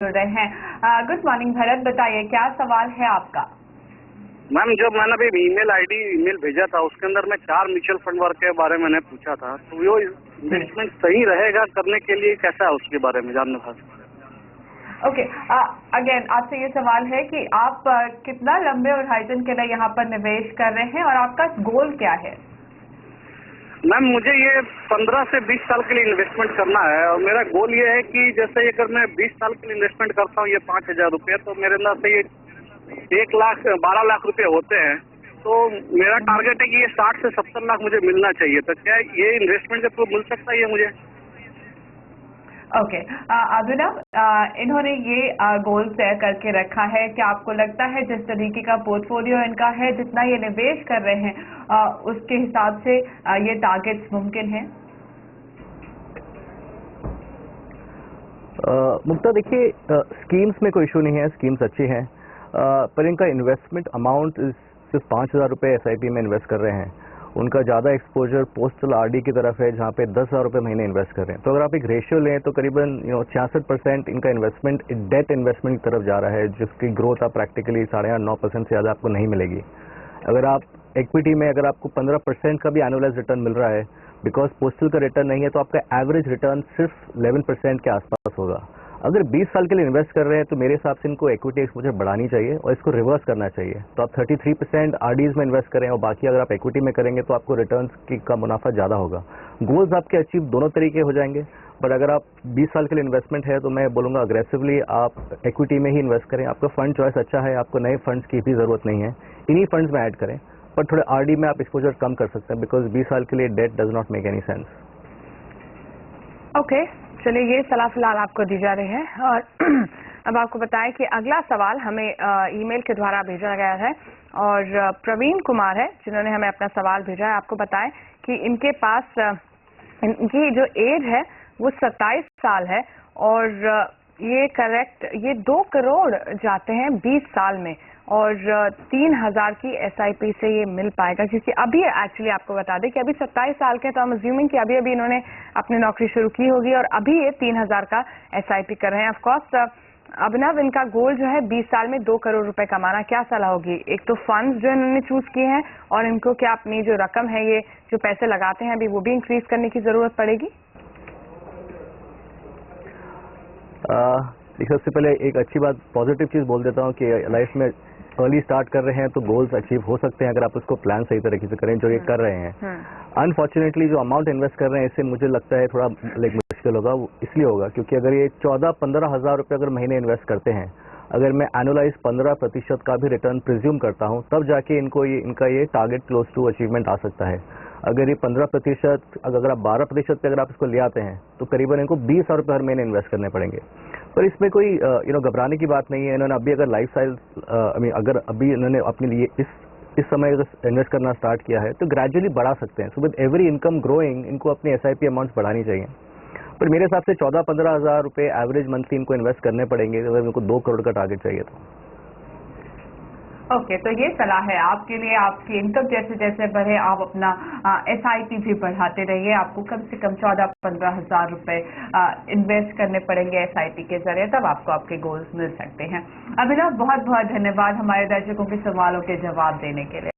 जुड़ रहे हैं। गुड मॉर्निंग भरत, बताइए क्या सवाल है आपका। मैम, जब मैंने अभी ईमेल भेजा था उसके अंदर मैं 4 म्यूचुअल फंड वर्क के बारे में मैंने पूछा था, तो वो इन्वेस्टमेंट सही रहेगा करने के लिए कैसा है उसके बारे में जानना था। ओके, अगेन आपसे ये सवाल है कि आप कितना लंबे होराइजन के लिए यहाँ पर निवेश कर रहे हैं और आपका गोल क्या है। मैम, मुझे ये 15 से 20 साल के लिए इन्वेस्टमेंट करना है और मेरा गोल ये है कि जैसे अगर मैं 20 साल के लिए इन्वेस्टमेंट करता हूँ ये 5,000 रुपये, तो मेरे अंदर से ये 1,12,00,000 रुपये होते हैं। तो मेरा टारगेट है कि ये 60 से 70 लाख मुझे मिलना चाहिए। तो क्या ये इन्वेस्टमेंट के थ्रू मिल सकता है ये मुझे? ओके, अभिनव, इन्होंने ये गोल तय करके रखा है कि आपको लगता है जिस तरीके का पोर्टफोलियो इनका है, जितना ये निवेश कर रहे हैं उसके हिसाब से ये टारगेट्स मुमकिन है। मुक्ता, देखिए, स्कीम्स में कोई इशू नहीं है, स्कीम्स अच्छी हैं, पर इनका इन्वेस्टमेंट अमाउंट सिर्फ 5,000 रुपये SIP में इन्वेस्ट कर रहे हैं। उनका ज़्यादा एक्सपोजर पोस्टल RD की तरफ है, जहाँ पे 10,000 रुपये महीने इन्वेस्ट कर रहे हैं। तो अगर आप एक रेशियो लें तो करीबन 66% इनका इन्वेस्टमेंट डेट इन्वेस्टमेंट की तरफ जा रहा है, जिसकी ग्रोथ आप प्रैक्टिकली 8.5-9% से ज़्यादा आपको नहीं मिलेगी। अगर आप इक्विटी में अगर आपको 15% का भी एनुअलाइज रिटर्न मिल रहा है, बिकॉज पोस्टल का रिटर्न नहीं है, तो आपका एवरेज रिटर्न सिर्फ 11% के आसपास होगा। अगर 20 साल के लिए इन्वेस्ट कर रहे हैं तो मेरे हिसाब से इनको इक्विटी एक्सपोजर बढ़ानी चाहिए और इसको रिवर्स करना चाहिए। तो आप 33% RDs में इन्वेस्ट करें और बाकी अगर आप इक्विटी में करेंगे तो आपको रिटर्न्स का मुनाफा ज़्यादा होगा। गोल्स आपके अचीव दोनों तरीके हो जाएंगे, बट अगर आप 20 साल के लिए इन्वेस्टमेंट है तो मैं बोलूँगा अग्रेसिवली आप इक्विटी में ही इन्वेस्ट करें। आपका फंड चॉइस अच्छा है, आपको नए फंड्स की भी ज़रूरत नहीं है, इन्हीं फंड्स में ऐड करें। पर थोड़े RD में आप एक्सपोजर कम कर सकते हैं, बिकॉज 20 साल के लिए date does not make any sense. Okay, चलिए, ये सलाह फिलहाल आपको दी जा रही है। और अब आपको बताएं कि अगला सवाल हमें ईमेल के द्वारा भेजा गया है और प्रवीण कुमार है जिन्होंने हमें अपना सवाल भेजा है। आपको बताएं कि इनके पास इनकी जो एज है वो 27 साल है और ये 2 करोड़ जाते हैं 20 साल में और 3,000 की SIP से ये मिल पाएगा, क्योंकि अभी एक्चुअली आपको बता दें कि अभी 27 साल के, तो हम अज्यूमिंग कि अभी इन्होंने अपनी नौकरी शुरू की होगी और अभी ये 3,000 का SIP कर रहे हैं। ऑफकोर्स अभिनव, इनका गोल जो है 20 साल में 2 करोड़ रुपए कमाना, क्या सलाह होगी? एक तो फंड्स जो इन्होंने चूज किए हैं और इनको क्या अपनी जो रकम है, ये जो पैसे लगाते हैं अभी, वो भी इंक्रीज करने की जरूरत पड़ेगी? देखिए, सबसे पहले एक अच्छी बात, पॉजिटिव चीज़ बोल देता हूँ कि लाइफ में अर्ली स्टार्ट कर रहे हैं तो गोल्स अचीव हो सकते हैं अगर आप उसको प्लान सही तरीके से करें, जो ये कर रहे हैं। अनफॉर्चुनेटली जो अमाउंट इन्वेस्ट कर रहे हैं इससे मुझे लगता है थोड़ा मुश्किल होगा। वो इसलिए होगा क्योंकि अगर ये 14-15 हज़ार रुपये अगर महीने इन्वेस्ट करते हैं, अगर मैं एनुअलाइज 15% का भी रिटर्न प्रिज्यूम करता हूँ, तब जाके इनका ये टारगेट क्लोज टू अचीवमेंट आ सकता है। अगर ये 15%, अगर आप 12% पे अगर आप इसको ले आते हैं तो करीबन इनको 20,000 रुपये हर महीने इन्वेस्ट करने पड़ेंगे। पर इसमें कोई घबराने की बात नहीं है। इन्होंने अभी अगर लाइफ स्टाइल अगर अभी इन्होंने अपने लिए इस समय अगर इन्वेस्ट करना स्टार्ट किया है तो ग्रेजुअली बढ़ा सकते हैं। So with every income growing इनको अपनी SIP अमाउंट्स बढ़ानी चाहिए। पर मेरे हिसाब से 14-15 हज़ार रुपये एवरेज मंथली इनको इन्वेस्ट करने पड़ेंगे अगर इनको 2 करोड़ का टारगेट चाहिए तो। ओके, तो ये सलाह है आपके लिए। आपकी इनकम जैसे जैसे बढ़े आप अपना SIP भी बढ़ाते रहिए। आपको कम से कम 14-15 हज़ार रुपये इन्वेस्ट करने पड़ेंगे SIP के जरिए, तब आपको आपके गोल्स मिल सकते हैं। अभिनव, बहुत बहुत धन्यवाद हमारे दर्शकों के सवालों के जवाब देने के लिए।